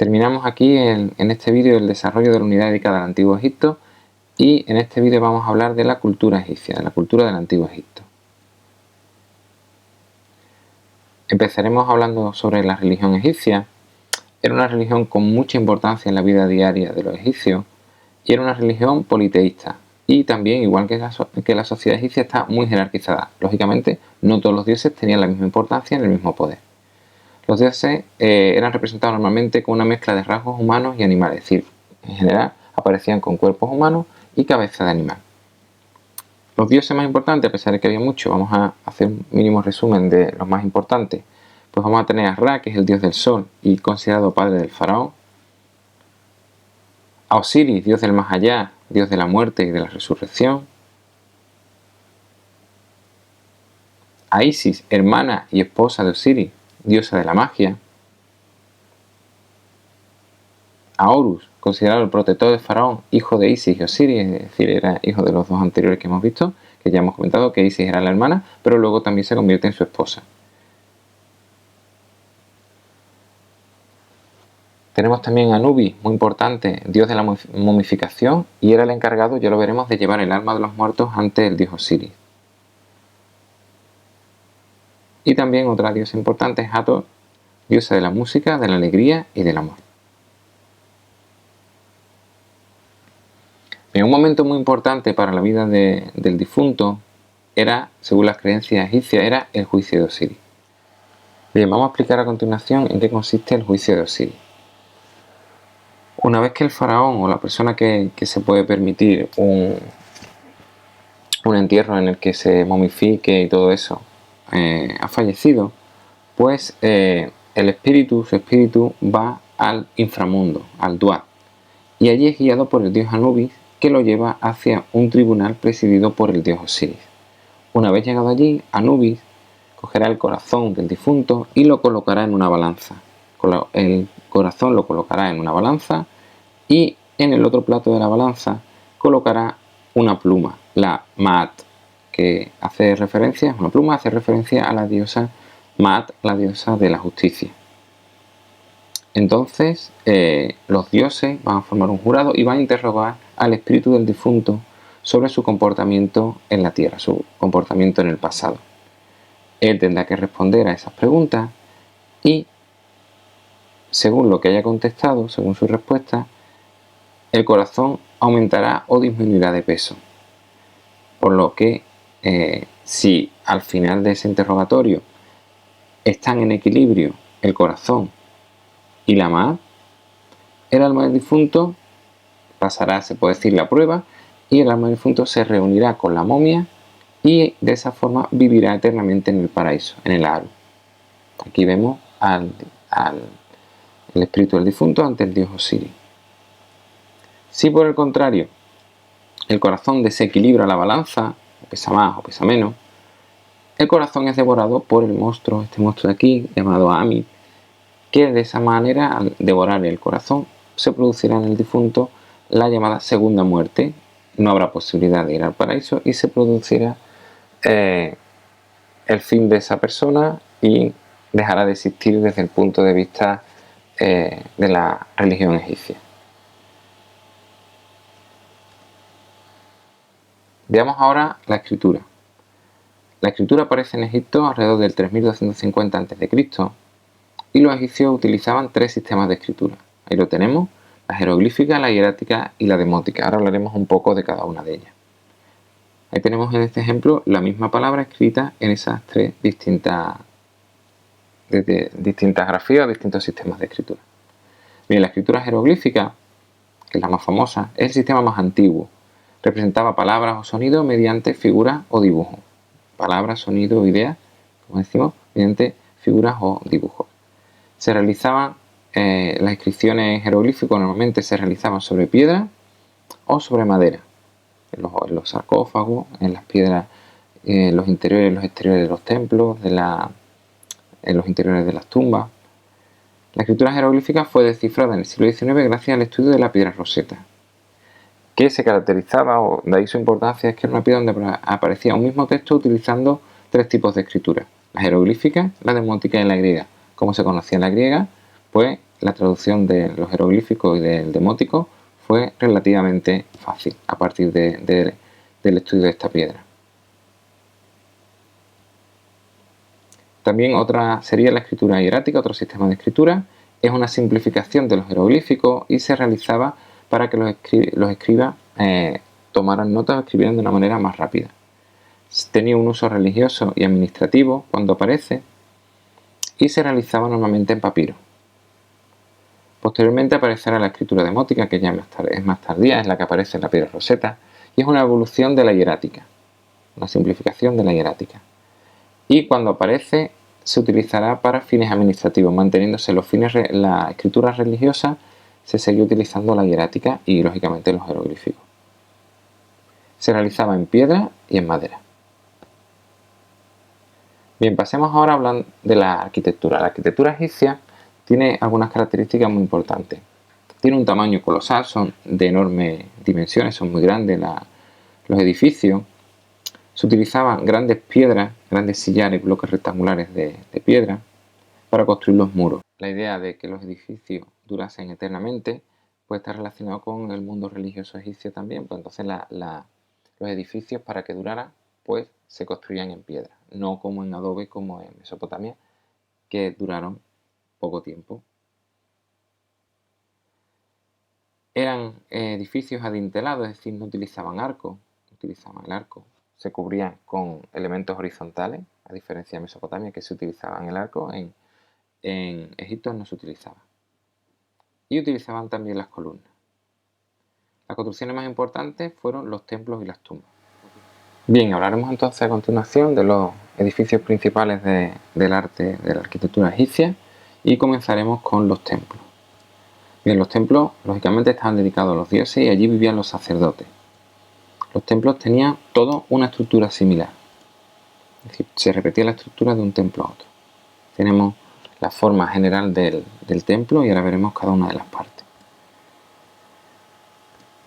Terminamos aquí en este vídeo el desarrollo de la unidad dedicada al Antiguo Egipto y en este vídeo vamos a hablar de la cultura egipcia, de la cultura del Antiguo Egipto. Empezaremos hablando sobre la religión egipcia. Era una religión con mucha importancia en la vida diaria de los egipcios y era una religión politeísta y también, igual que la sociedad egipcia, está muy jerarquizada. Lógicamente, no todos los dioses tenían la misma importancia ni el mismo poder. Los dioses eran representados normalmente con una mezcla de rasgos humanos y animales, es decir, en general aparecían con cuerpos humanos y cabeza de animal. Los dioses más importantes, a pesar de que había muchos, vamos a hacer un mínimo resumen de los más importantes. Pues vamos a tener a Ra, que es el dios del sol y considerado padre del faraón; a Osiris, dios del más allá, dios de la muerte y de la resurrección; a Isis, hermana y esposa de Osiris, diosa de la magia; a Horus, considerado el protector del faraón, hijo de Isis y Osiris, es decir, era hijo de los dos anteriores que hemos visto, que ya hemos comentado que Isis era la hermana, pero luego también se convierte en su esposa. Tenemos también a Anubis, muy importante, dios de la momificación, y era el encargado, ya lo veremos, de llevar el alma de los muertos ante el dios Osiris. Y también otra diosa importante es Hathor, diosa de la música, de la alegría y del amor. En un momento muy importante para la vida del difunto era, según las creencias egipcias, era el juicio de Osiris. Bien, vamos a explicar a continuación en qué consiste el juicio de Osiris. Una vez que el faraón o la persona que se puede permitir un entierro en el que se momifique y todo eso ha fallecido, pues su espíritu va al inframundo, al Duat, y allí es guiado por el dios Anubis, que lo lleva hacia un tribunal presidido por el dios Osiris. Una vez llegado allí, Anubis cogerá el corazón del difunto y lo colocará en una balanza. El corazón lo colocará en una balanza y en el otro plato de la balanza colocará una pluma, la Maat, que hace referencia, una pluma hace referencia a la diosa Maat, la diosa de la justicia. Entonces los dioses van a formar un jurado y van a interrogar al espíritu del difunto sobre su comportamiento en la tierra, su comportamiento en el pasado. Él tendrá que responder a esas preguntas y, según lo que haya contestado, según su respuesta, el corazón aumentará o disminuirá de peso. Por lo que si al final de ese interrogatorio están en equilibrio el corazón y la Maat, el alma del difunto pasará, se puede decir, la prueba, y el alma del difunto se reunirá con la momia y de esa forma vivirá eternamente en el paraíso, en el Aru. Aquí vemos el espíritu del difunto ante el dios Osiris. Si por el contrario el corazón desequilibra la balanza, o pesa más o pesa menos, el corazón es devorado por el monstruo, este monstruo de aquí, llamado Amit, que de esa manera, al devorar el corazón, se producirá en el difunto la llamada segunda muerte. No habrá posibilidad de ir al paraíso y se producirá el fin de esa persona y dejará de existir desde el punto de vista de la religión egipcia. Veamos ahora la escritura. La escritura aparece en Egipto alrededor del 3250 a.C. y los egipcios utilizaban tres sistemas de escritura. Ahí lo tenemos: la jeroglífica, la hierática y la demótica. Ahora hablaremos un poco de cada una de ellas. Ahí tenemos en este ejemplo la misma palabra escrita en esas tres distintas grafías o distintos sistemas de escritura. Bien, la escritura jeroglífica, que es la más famosa, es el sistema más antiguo. Representaba palabras o sonidos mediante figuras o dibujos. Palabras, sonidos, ideas, como decimos, mediante figuras o dibujos. Se realizaban las inscripciones en jeroglífico, normalmente se realizaban sobre piedra o sobre madera, en los sarcófagos, en las piedras, en los interiores y los exteriores de los templos, en los interiores de las tumbas. La escritura jeroglífica fue descifrada en el siglo XIX gracias al estudio de la piedra Rosetta, que se caracterizaba, o de ahí su importancia, es que era una piedra donde aparecía un mismo texto utilizando tres tipos de escritura: la jeroglífica, la demótica y la griega. Como se conocía en la griega, pues la traducción de los jeroglíficos y del demótico fue relativamente fácil a partir del estudio de esta piedra. También otra sería la escritura hierática, otro sistema de escritura. Es una simplificación de los jeroglíficos y se realizaba para que los escribas tomaran notas o escribieran de una manera más rápida. Tenía un uso religioso y administrativo cuando aparece y se realizaba normalmente en papiro. Posteriormente aparecerá la escritura demótica, que ya es más tardía, es la que aparece en la piedra roseta, y es una evolución de la hierática, una simplificación de la hierática. Y cuando aparece se utilizará para fines administrativos, manteniéndose la escritura religiosa, se seguía utilizando la hierática y lógicamente los jeroglíficos. Se realizaba en piedra y en madera. Bien, pasemos ahora a hablar de la arquitectura. La arquitectura egipcia tiene algunas características muy importantes. Tiene un tamaño colosal, son de enormes dimensiones, son muy grandes los edificios. Se utilizaban grandes piedras, grandes sillares, bloques rectangulares de piedra para construir los muros. La idea de que los edificios durasen eternamente puede estar relacionado con el mundo religioso egipcio también, pues entonces los edificios, para que duraran, pues se construían en piedra, no como en adobe como en Mesopotamia, que duraron poco tiempo. Eran edificios adintelados, es decir, no utilizaban arcos, utilizaban el arco. Se cubrían con elementos horizontales, a diferencia de Mesopotamia, que se utilizaban el arco, en Egipto no se utilizaba. Y utilizaban también las columnas. Las construcciones más importantes fueron los templos y las tumbas. Bien, hablaremos entonces a continuación de los edificios principales del arte de la arquitectura egipcia y comenzaremos con los templos. Bien, los templos lógicamente estaban dedicados a los dioses y allí vivían los sacerdotes. Los templos tenían todos una estructura similar, es decir, se repetía la estructura de un templo a otro. Tenemos la forma general del templo y ahora veremos cada una de las partes.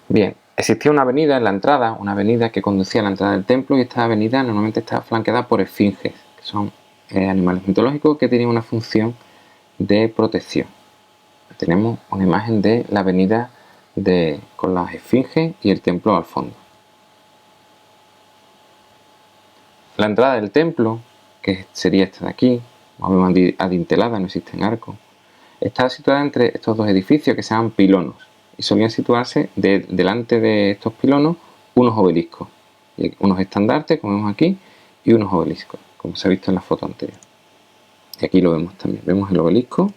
Bien, existía una avenida en la entrada, una avenida que conducía a la entrada del templo, y esta avenida normalmente estaba flanqueada por esfinges, que son animales mitológicos que tenían una función de protección. Tenemos una imagen de la avenida con las esfinges y el templo al fondo. La entrada del templo, que sería esta de aquí, más o menos adintelada, no existen arcos, está situada entre estos dos edificios que se llaman pilonos y solían situarse delante de estos pilonos unos obeliscos, unos estandartes, como vemos aquí, y unos obeliscos, como se ha visto en la foto anterior. Y aquí lo vemos también, vemos el obelisco,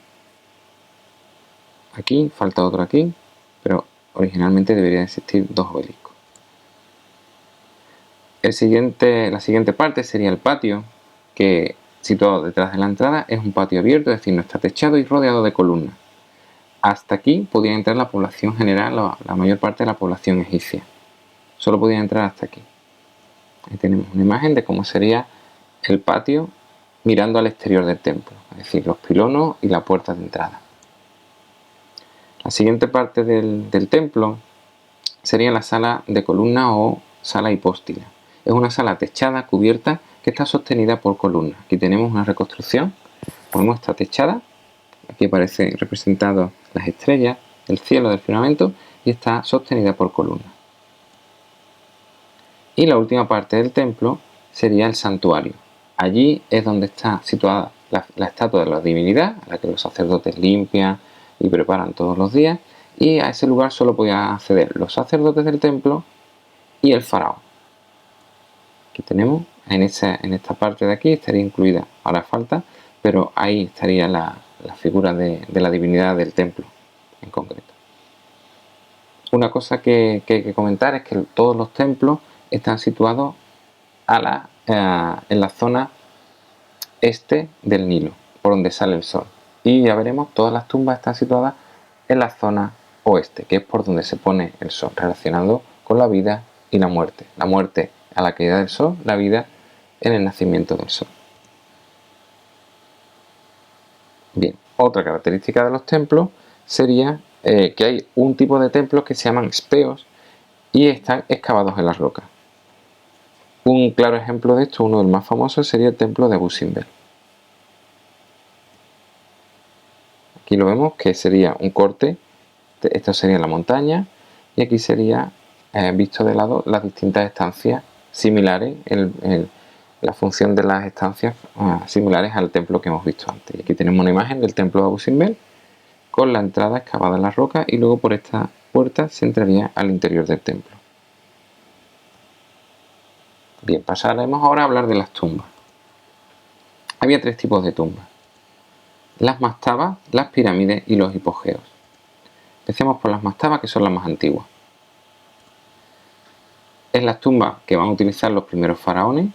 aquí, falta otro aquí, pero originalmente debería existir dos obeliscos. La siguiente parte sería el patio, que situado detrás de la entrada es un patio abierto, es decir, no está techado y rodeado de columnas. Hasta aquí podía entrar la población general, la mayor parte de la población egipcia. Solo podía entrar hasta aquí. Ahí tenemos una imagen de cómo sería el patio mirando al exterior del templo, es decir, los pilonos y la puerta de entrada. La siguiente parte del templo sería la sala de columna o sala hipóstila. Es una sala techada, cubierta, que está sostenida por columnas. Aquí tenemos una reconstrucción, como está techada. Aquí aparecen representadas las estrellas, el cielo del firmamento, y está sostenida por columnas. Y la última parte del templo sería el santuario. Allí es donde está situada la estatua de la divinidad, a la que los sacerdotes limpian y preparan todos los días, y a ese lugar solo podían acceder los sacerdotes del templo y el faraón. Aquí tenemos, en esta parte de aquí estaría incluida, ahora falta, pero ahí estaría la figura de la divinidad del templo en concreto. Una cosa que hay que comentar es que todos los templos están situados en la zona este del Nilo, por donde sale el sol. Y ya veremos, todas las tumbas están situadas en la zona oeste, que es por donde se pone el sol, relacionado con la vida y la muerte. La muerte a la caída del sol, la vida en el nacimiento del sol. Bien, otra característica de los templos sería que hay un tipo de templos que se llaman speos y están excavados en la roca. Un claro ejemplo de esto, uno de los más famosos, sería el templo de Abu Simbel. Aquí lo vemos que sería un corte, esto sería la montaña y aquí sería, visto de lado, las distintas estancias similares, la función de las estancias similares al templo que hemos visto antes. Y aquí tenemos una imagen del templo de Abu Simbel con la entrada excavada en la roca y luego por esta puerta se entraría al interior del templo. Bien, pasaremos ahora a hablar de las tumbas. Había 3 tipos de tumbas: las mastabas, las pirámides y los hipogeos. Empecemos por las mastabas, que son las más antiguas. En las tumbas que van a utilizar los primeros faraones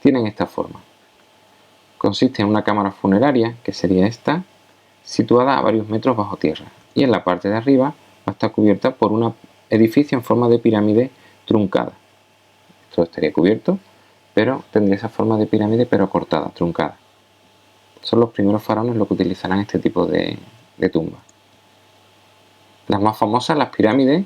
tienen esta forma. Consiste en una cámara funeraria, que sería esta, situada a varios metros bajo tierra, y en la parte de arriba va a estar cubierta por un edificio en forma de pirámide truncada. Esto estaría cubierto, pero tendría esa forma de pirámide pero cortada, truncada. Son los primeros faraones los que utilizarán este tipo de tumbas. Las más famosas, las pirámides.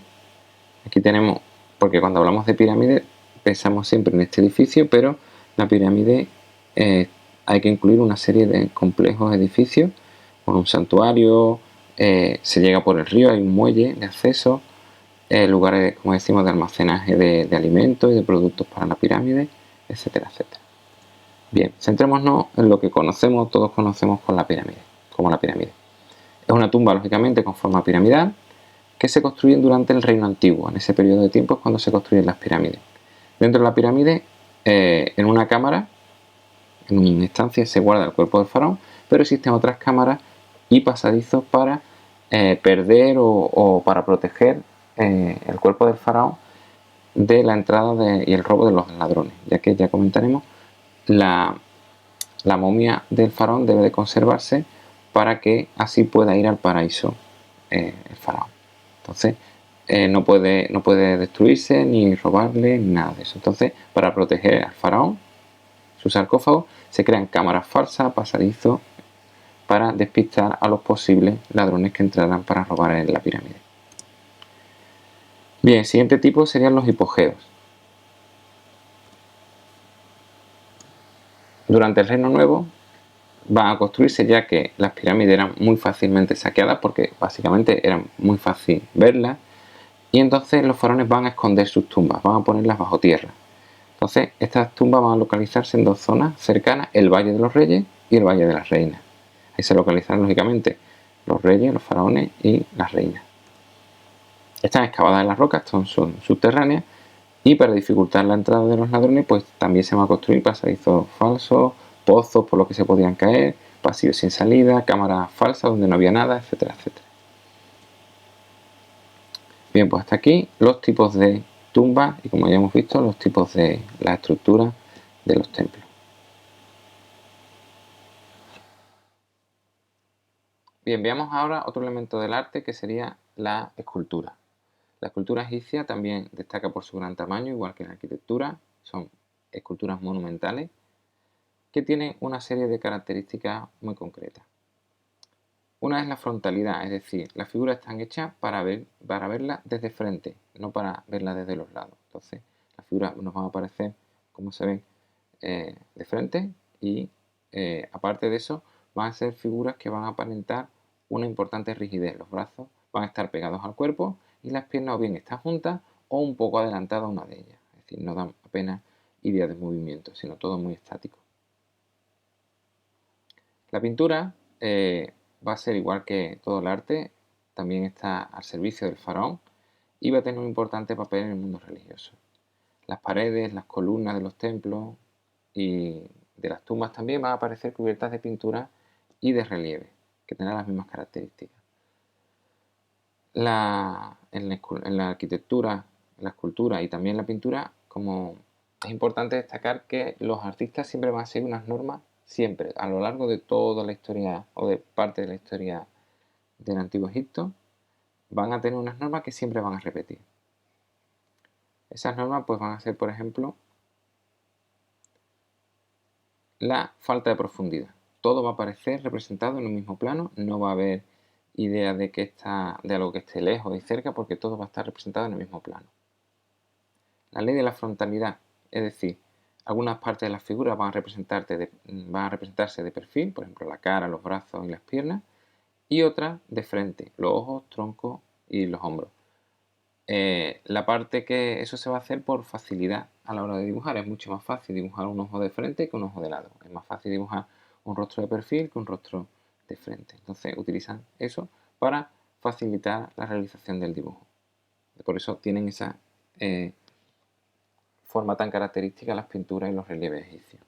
Aquí tenemos, porque cuando hablamos de pirámides pensamos siempre en este edificio, pero la pirámide hay que incluir una serie de complejos edificios con un santuario, se llega por el río, hay un muelle de acceso, lugares, como decimos, de almacenaje de alimentos y de productos para la pirámide, etcétera, etcétera. Bien, centrémonos en lo que conocemos, todos conocemos como la pirámide. Es una tumba, lógicamente, con forma piramidal, que se construyen durante el Reino Antiguo. En ese periodo de tiempo es cuando se construyen las pirámides. Dentro de la pirámide, en una cámara, en una instancia, se guarda el cuerpo del faraón, pero existen otras cámaras y pasadizos para perder o para proteger el cuerpo del faraón de la entrada y el robo de los ladrones, ya que ya comentaremos, la momia del faraón debe de conservarse para que así pueda ir al paraíso el faraón. Entonces no puede destruirse ni robarle ni nada de eso. Entonces, para proteger al faraón, su sarcófago, se crean cámaras falsas, pasadizos, para despistar a los posibles ladrones que entraran para robar en la pirámide. Bien, el siguiente tipo serían los hipogeos. Durante el Reino Nuevo van a construirse, ya que las pirámides eran muy fácilmente saqueadas, porque básicamente eran muy fácil verlas, y entonces los faraones van a esconder sus tumbas, van a ponerlas bajo tierra. Entonces estas tumbas van a localizarse en 2 zonas cercanas: el Valle de los Reyes y el Valle de las Reinas. Ahí se localizan lógicamente los reyes, los faraones y las reinas. Están excavadas en las rocas, son subterráneas, y para dificultar la entrada de los ladrones, pues también se van a construir pasadizos falsos, pozos por los que se podían caer, pasillos sin salida, cámaras falsas donde no había nada, etcétera, etcétera. Bien, pues hasta aquí los tipos de tumbas y, como ya hemos visto, los tipos de la estructura de los templos. Bien, veamos ahora otro elemento del arte, que sería la escultura. La escultura egipcia también destaca por su gran tamaño, igual que la arquitectura. Son esculturas monumentales que tienen una serie de características muy concretas. Una es la frontalidad, es decir, las figuras están hechas para verlas desde frente, no para verlas desde los lados. Entonces, las figuras nos van a aparecer como se ven de frente, y aparte de eso, van a ser figuras que van a aparentar una importante rigidez. Los brazos van a estar pegados al cuerpo y las piernas o bien están juntas o un poco adelantadas una de ellas. Es decir, no dan apenas idea de movimiento, sino todo muy estático. La pintura va a ser, igual que todo el arte, también está al servicio del faraón y va a tener un importante papel en el mundo religioso. Las paredes, las columnas de los templos y de las tumbas también van a aparecer cubiertas de pintura y de relieve, que tendrán las mismas características. En la arquitectura, la escultura y también la pintura, como es importante destacar que los artistas siempre van a seguir unas normas, siempre, a lo largo de toda la historia o de parte de la historia del Antiguo Egipto, van a tener unas normas que siempre van a repetir. Esas normas pues van a ser, por ejemplo, la falta de profundidad. Todo va a aparecer representado en un mismo plano, no va a haber idea de algo que esté lejos y cerca, porque todo va a estar representado en el mismo plano. La ley de la frontalidad, es decir, algunas partes de las figuras van a representarse de perfil, por ejemplo la cara, los brazos y las piernas, y otra de frente, los ojos, tronco y los hombros. La parte que eso se va a hacer por facilidad a la hora de dibujar. Es mucho más fácil dibujar un ojo de frente que un ojo de lado. Es más fácil dibujar un rostro de perfil que un rostro de frente. Entonces utilizan eso para facilitar la realización del dibujo. Por eso tienen esa forma tan característica las pinturas y los relieves egipcios.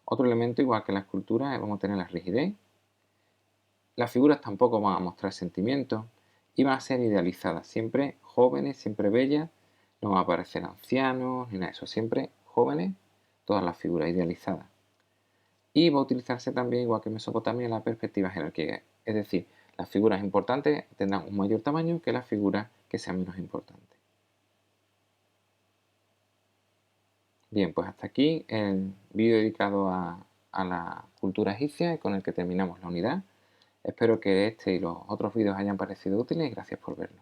Otro elemento, igual que la escultura, vamos a tener la rigidez. Las figuras tampoco van a mostrar sentimientos y van a ser idealizadas, siempre jóvenes, siempre bellas, no van a aparecer ancianos ni nada de eso, siempre jóvenes, todas las figuras idealizadas. Y va a utilizarse también, igual que en Mesopotamia, la perspectiva jerárquica, es decir, las figuras importantes tendrán un mayor tamaño que las figuras que sean menos importantes. Bien, pues hasta aquí el vídeo dedicado a la cultura egipcia y con el que terminamos la unidad. Espero que este y los otros vídeos hayan parecido útiles y gracias por verlo.